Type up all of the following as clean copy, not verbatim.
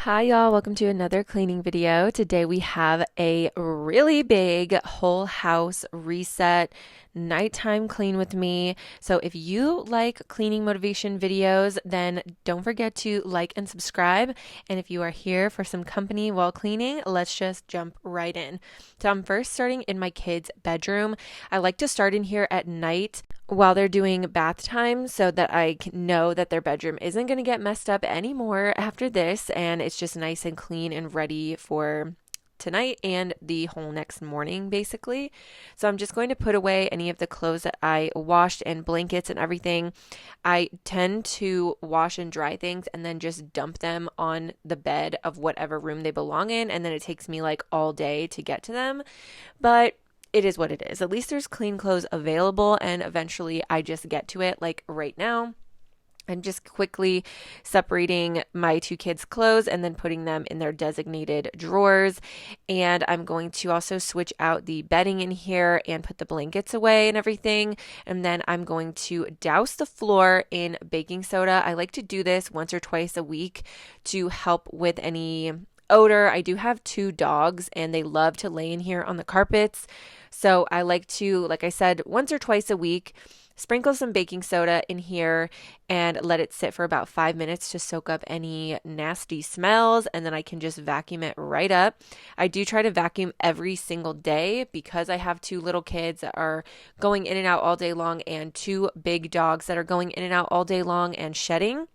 Hi y'all, welcome to another cleaning video. Today we have a really big whole house reset nighttime clean with me. So if you like cleaning motivation videos, then don't forget to like and subscribe. And if you are here for some company while cleaning, let's just jump right in. So I'm first starting in my kids' bedroom. I like to start in here at night while they're doing bath time so that I can know that their bedroom isn't going to get messed up anymore after this, and it's just nice and clean and ready for tonight and the whole next morning basically. So I'm just going to put away any of the clothes that I washed and blankets and everything. I tend to wash and dry things and then just dump them on the bed of whatever room they belong in, and then it takes me like all day to get to them. But it is what it is. At least there's clean clothes available, and eventually I just get to it. Like right now, I'm just quickly separating my two kids' clothes and then putting them in their designated drawers. And I'm going to also switch out the bedding in here and put the blankets away and everything. And then I'm going to douse the floor in baking soda. I like to do this once or twice a week to help with any odor. I do have two dogs and they love to lay in here on the carpets. So I like to, like I said, once or twice a week, sprinkle some baking soda in here and let it sit for about 5 minutes to soak up any nasty smells, and then I can just vacuum it right up. I do try to vacuum every single day because I have two little kids that are going in and out all day long and two big dogs that are going in and out all day long and shedding.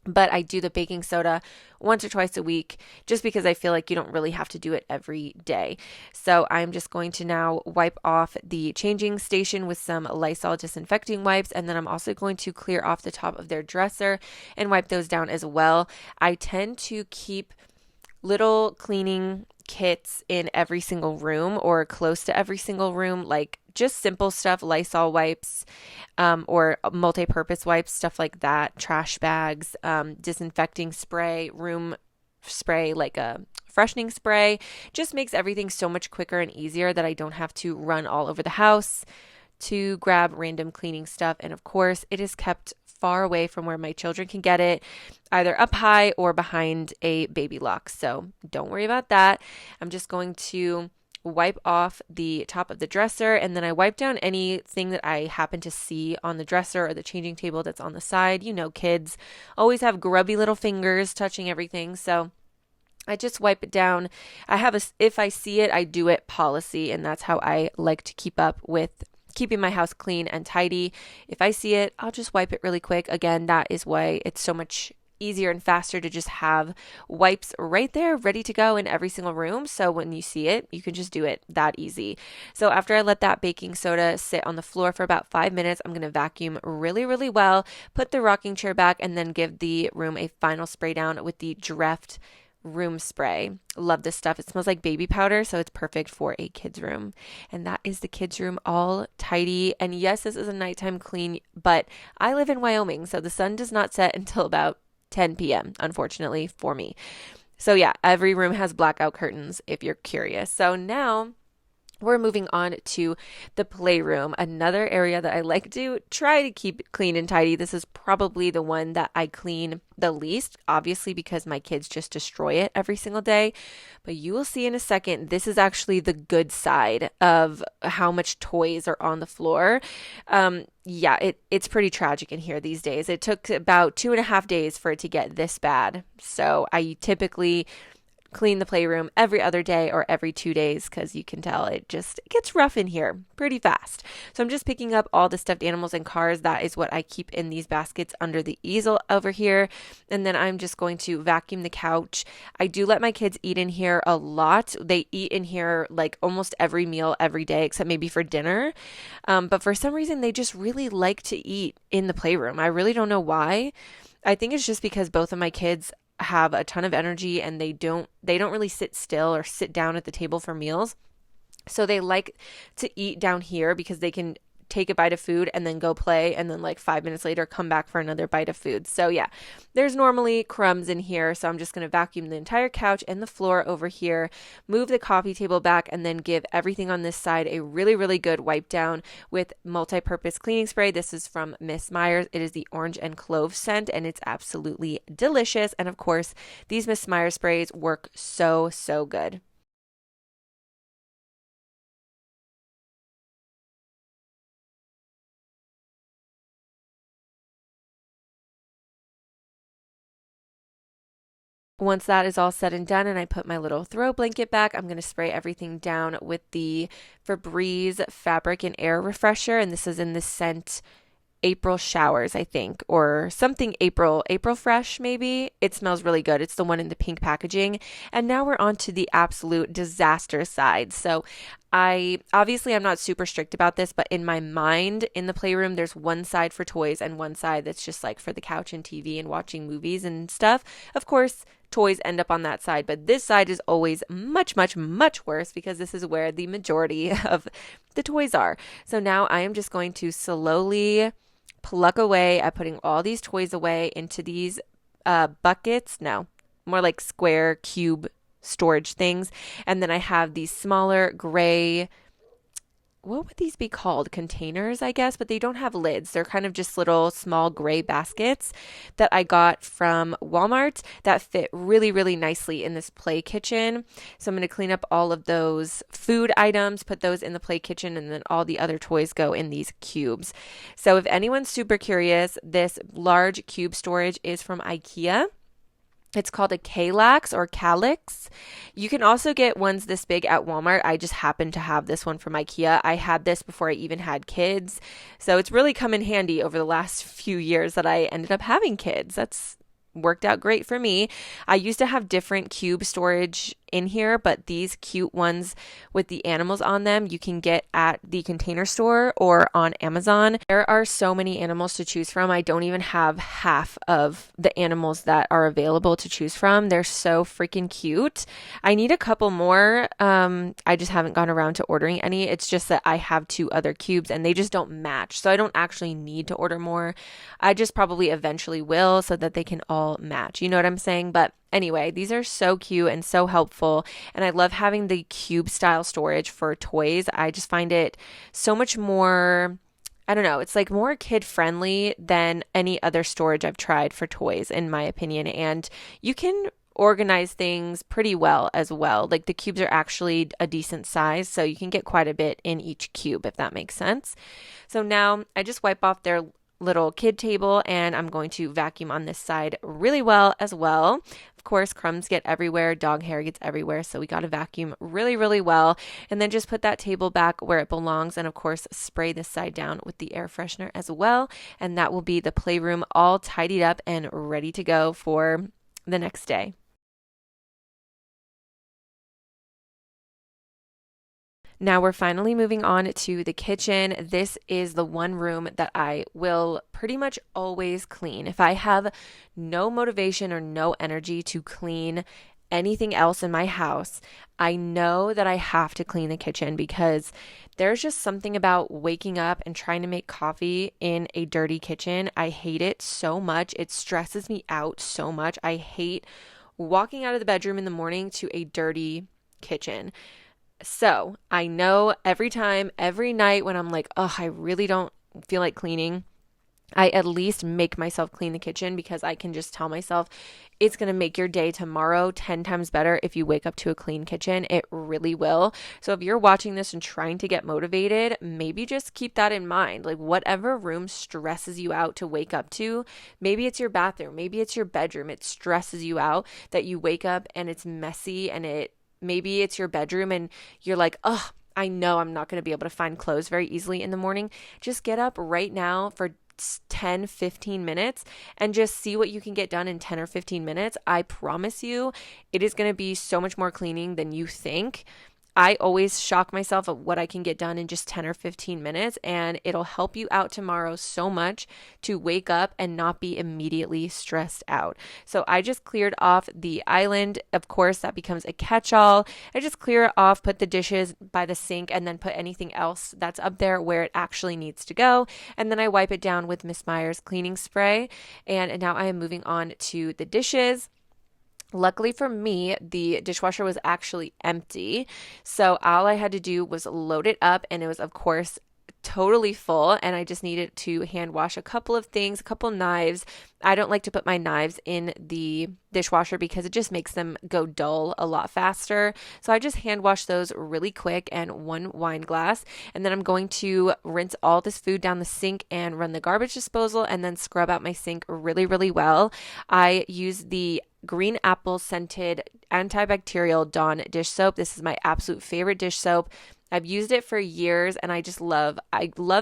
But I do the baking soda once or twice a week just because I feel like you don't really have to do it every day. So I'm just going to now wipe off the changing station with some Lysol disinfecting wipes, and then I'm also going to clear off the top of their dresser and wipe those down as well. I tend to keep little cleaning kits in every single room or close to every single room, like just simple stuff, Lysol wipes, or multi-purpose wipes, stuff like that, trash bags, disinfecting spray, room spray, like a freshening spray, just makes everything so much quicker and easier that I don't have to run all over the house to grab random cleaning stuff. And of course, it is kept far away from where my children can get it, either up high or behind a baby lock. So don't worry about that. I'm just going to wipe off the top of the dresser, and then I wipe down anything that I happen to see on the dresser or the changing table that's on the side. You know, kids always have grubby little fingers touching everything. So I just wipe it down. I have if I see it, I do it policy, and that's how I like to keep up with keeping my house clean and tidy. If I see it, I'll just wipe it really quick. Again, that is why it's so much easier and faster to just have wipes right there ready to go in every single room. So when you see it, you can just do it that easy. So after I let that baking soda sit on the floor for about 5 minutes, I'm going to vacuum really, really well, put the rocking chair back, and then give the room a final spray down with the Dreft room spray. Love this stuff. It smells like baby powder, so it's perfect for a kid's room. And that is the kids' room all tidy. And yes, this is a nighttime clean, but I live in Wyoming, so the sun does not set until about 10 p.m., unfortunately for me. So yeah, every room has blackout curtains if you're curious. So now we're moving on to the playroom, another area that I like to try to keep clean and tidy. This is probably the one that I clean the least, obviously, because my kids just destroy it every single day. But you will see in a second, this is actually the good side of how much toys are on the floor. It's pretty tragic in here these days. It took about 2.5 days for it to get this bad. So I typically clean the playroom every other day or every 2 days because you can tell it gets rough in here pretty fast. So I'm just picking up all the stuffed animals and cars. That is what I keep in these baskets under the easel over here. And then I'm just going to vacuum the couch. I do let my kids eat in here a lot. They eat in here like almost every meal every day, except maybe for dinner. But for some reason, they just really like to eat in the playroom. I really don't know why. I think it's just because both of my kids have a ton of energy and they don't really sit still or sit down at the table for meals. So they like to eat down here because they can take a bite of food and then go play, and then like 5 minutes later come back for another bite of food. So yeah, there's normally crumbs in here, so I'm just going to vacuum the entire couch and the floor over here, move the coffee table back, and then give everything on this side a really good wipe down with multi-purpose cleaning spray. This is from Miss Myers. It is the orange and clove scent, and it's absolutely delicious. And of course, these Miss Myers sprays work so good. Once that is all said and done and I put my little throw blanket back, I'm going to spray everything down with the Febreze Fabric and Air Refresher. And this is in the scent April Showers, I think, or something April Fresh, maybe. It smells really good. It's the one in the pink packaging. And now we're on to the absolute disaster side. So I'm not super strict about this, but in my mind, in the playroom, there's one side for toys and one side that's just like for the couch and TV and watching movies and stuff. Of course, toys end up on that side, but this side is always much worse because this is where the majority of the toys are. So now I am just going to slowly pluck away at putting all these toys away into these buckets. No, more like square cube storage things. And then I have these smaller gray, what would these be called? Containers, I guess, but they don't have lids. They're kind of just little small gray baskets that I got from Walmart that fit really nicely in this play kitchen. So I'm going to clean up all of those food items, put those in the play kitchen, and then all the other toys go in these cubes. So if anyone's super curious, this large cube storage is from IKEA. It's called a Kallax or Calyx. You can also get ones this big at Walmart. I just happen to have this one from IKEA. I had this before I even had kids. So it's really come in handy over the last few years that I ended up having kids. That's worked out great for me. I used to have different cube storage in here, but these cute ones with the animals on them you can get at the Container Store or on Amazon. There are so many animals to choose from. I don't even have half of the animals that are available to choose from. They're so freaking cute. I need a couple more. I just haven't gone around to ordering any. It's just that I have two other cubes and they just don't match. So I don't actually need to order more. I just probably eventually will so that they can all match. You know what I'm saying? But anyway, these are so cute and so helpful. And I love having the cube style storage for toys. I just find it so much more, I don't know, it's like more kid friendly than any other storage I've tried for toys, in my opinion. And you can organize things pretty well as well. Like the cubes are actually a decent size, so you can get quite a bit in each cube, if that makes sense. So now I just wipe off their little kid table and I'm going to vacuum on this side really well as well. Of course, crumbs get everywhere, dog hair gets everywhere, so we got to vacuum really well, and then just put that table back where it belongs, and of course spray this side down with the air freshener as well, and that will be the playroom all tidied up and ready to go for the next day. Now we're finally moving on to the kitchen. This is the one room that I will pretty much always clean. If I have no motivation or no energy to clean anything else in my house, I know that I have to clean the kitchen because there's just something about waking up and trying to make coffee in a dirty kitchen. I hate it so much. It stresses me out so much. I hate walking out of the bedroom in the morning to a dirty kitchen. So I know every time, every night when I'm like, oh, I really don't feel like cleaning, I at least make myself clean the kitchen because I can just tell myself it's going to make your day tomorrow 10 times better if you wake up to a clean kitchen. It really will. So if you're watching this and trying to get motivated, maybe just keep that in mind. Like whatever room stresses you out to wake up to, maybe it's your bathroom, maybe it's your bedroom. It stresses you out that you wake up and it's messy, and maybe it's your bedroom and you're like, oh, I know I'm not going to be able to find clothes very easily in the morning. Just get up right now for 10, 15 minutes and just see what you can get done in 10 or 15 minutes. I promise you, it is going to be so much more cleaning than you think. I always shock myself at what I can get done in just 10 or 15 minutes, and it'll help you out tomorrow so much to wake up and not be immediately stressed out. So I just cleared off the island. Of course, that becomes a catch-all. I just clear it off, put the dishes by the sink, and then put anything else that's up there where it actually needs to go. And then I wipe it down with Miss Meyer's cleaning spray. And now I am moving on to the dishes. Luckily for me, the dishwasher was actually empty. So all I had to do was load it up, and it was, of course, totally full, and I just needed to hand wash a couple of things, a couple knives. I don't like to put my knives in the dishwasher because it just makes them go dull a lot faster. So I just hand wash those really quick, and one wine glass. And then I'm going to rinse all this food down the sink and run the garbage disposal, and then scrub out my sink really, really well. I use the green apple scented antibacterial Dawn dish soap. This is my absolute favorite dish soap. I've used it for years, and I love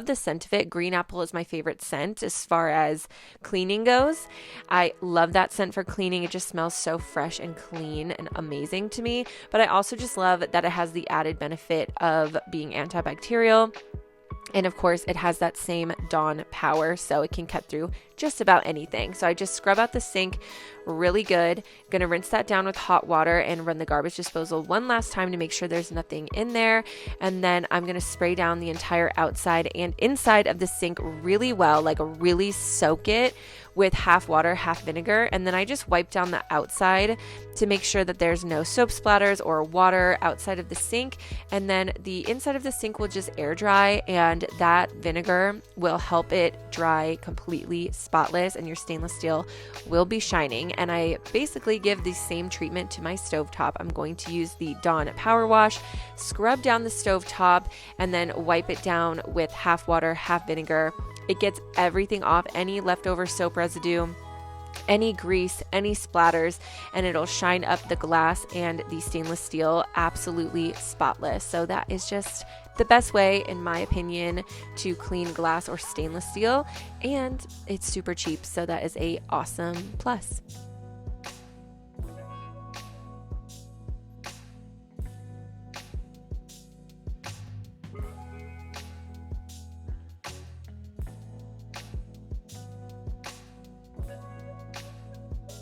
the scent of it. Green apple is my favorite scent as far as cleaning goes. I love that scent for cleaning. It just smells so fresh and clean and amazing to me. But I also just love that it has the added benefit of being antibacterial. And of course, it has that same Dawn power, so it can cut through just about anything. So I just scrub out the sink really good. Gonna rinse that down with hot water and run the garbage disposal one last time to make sure there's nothing in there. And then I'm gonna spray down the entire outside and inside of the sink really well, like really soak it with half water, half vinegar. And then I just wipe down the outside to make sure that there's no soap splatters or water outside of the sink. And then the inside of the sink will just air dry, and that vinegar will help it dry completely spotless, and your stainless steel will be shining. And I basically give the same treatment to my stovetop. I'm going to use the Dawn Power Wash, scrub down the stovetop, and then wipe it down with half water, half vinegar. It gets everything off, any leftover soap residue, any grease, any splatters, and it'll shine up the glass and the stainless steel absolutely spotless. So that is just the best way, in my opinion, to clean glass or stainless steel, and it's super cheap, so that is a awesome plus.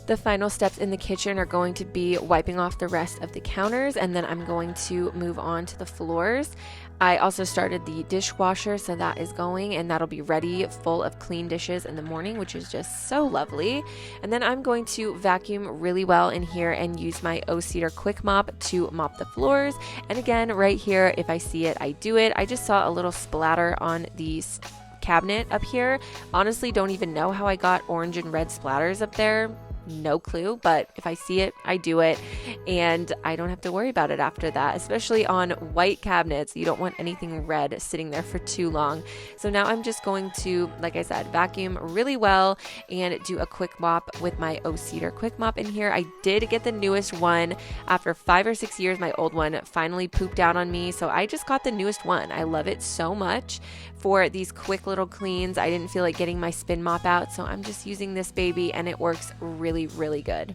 The final steps in the kitchen are going to be wiping off the rest of the counters, and then I'm going to move on to the floors. I also started the dishwasher, so that is going, and that'll be ready full of clean dishes in the morning, which is just so lovely. And then I'm going to vacuum really well in here and use my O-Cedar Quick Mop to mop the floors. And again, right here, if I see it, I do it. I just saw a little splatter on the cabinet up here. Honestly, don't even know how I got orange and red splatters up there. No clue, but if I see it, I do it, and I don't have to worry about it after that, especially on white cabinets. You don't want anything red sitting there for too long. So now I'm just going to, like I said, vacuum really well and do a quick mop with my O-Cedar Quick Mop in here. I did get the newest one. After 5 or 6 years, my old one finally pooped out on me, so I just got the newest one. I love it so much for these quick little cleans. I didn't feel like getting my spin mop out, so I'm just using this baby, and it works really, really good.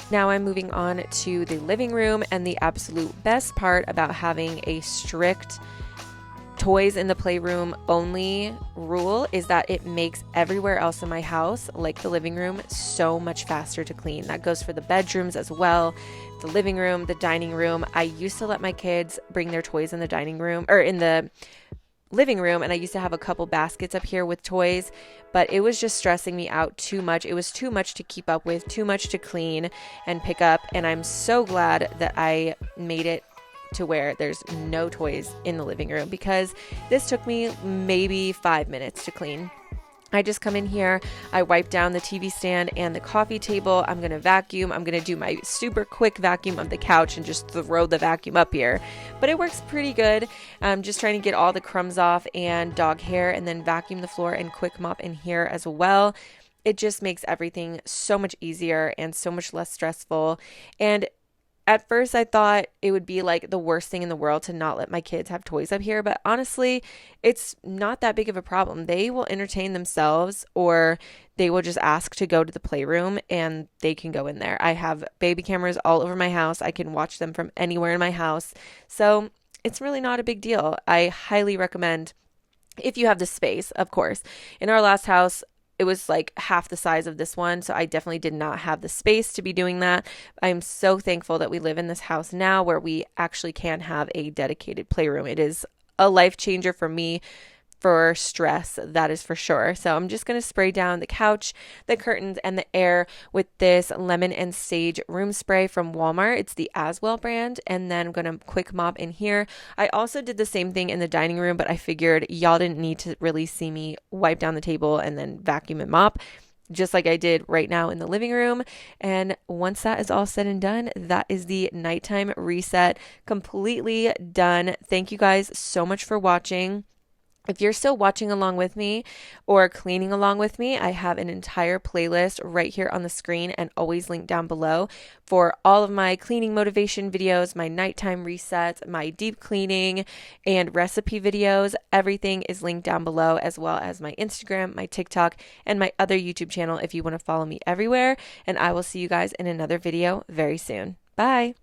Now I'm moving on to the living room, and the absolute best part about having a strict toys in the playroom only rule is that it makes everywhere else in my house, like the living room, so much faster to clean. That goes for the bedrooms as well, the living room, the dining room. I used to let my kids bring their toys in the dining room or in the living room, and I used to have a couple baskets up here with toys, but it was just stressing me out too much. It was too much to keep up with, too much to clean and pick up, and I'm so glad that I made it to where there's no toys in the living room, because this took me maybe 5 minutes to clean. I just come in here, I wipe down the TV stand and the coffee table. I'm going to vacuum. I'm going to do my super quick vacuum of the couch and just throw the vacuum up here. But it works pretty good. I'm just trying to get all the crumbs off and dog hair, and then vacuum the floor and quick mop in here as well. it just makes everything so much easier and so much less stressful. And at first, I thought it would be like the worst thing in the world to not let my kids have toys up here, but honestly, it's not that big of a problem. They will entertain themselves, or they will just ask to go to the playroom and they can go in there. I have baby cameras all over my house. I can watch them from anywhere in my house. So it's really not a big deal. I highly recommend, if you have the space, of course. In our last house, it was like half the size of this one, so I definitely did not have the space to be doing that. I'm so thankful that we live in this house now where we actually can have a dedicated playroom. It is a life changer for me, for stress, that is for sure. So I'm just going to spray down the couch, the curtains, and the air with this lemon and sage room spray from Walmart. It's the Aswell brand. And then I'm going to quick mop in here. I also did the same thing in the dining room, but I figured y'all didn't need to really see me wipe down the table and then vacuum and mop, just like I did right now in the living room. And once that is all said and done, that is the nighttime reset completely done. Thank you guys so much for watching. If you're still watching along with me or cleaning along with me, I have an entire playlist right here on the screen and always linked down below for all of my cleaning motivation videos, my nighttime resets, my deep cleaning, and recipe videos. Everything is linked down below, as well as my Instagram, my TikTok, and my other YouTube channel if you want to follow me everywhere. And I will see you guys in another video very soon. Bye.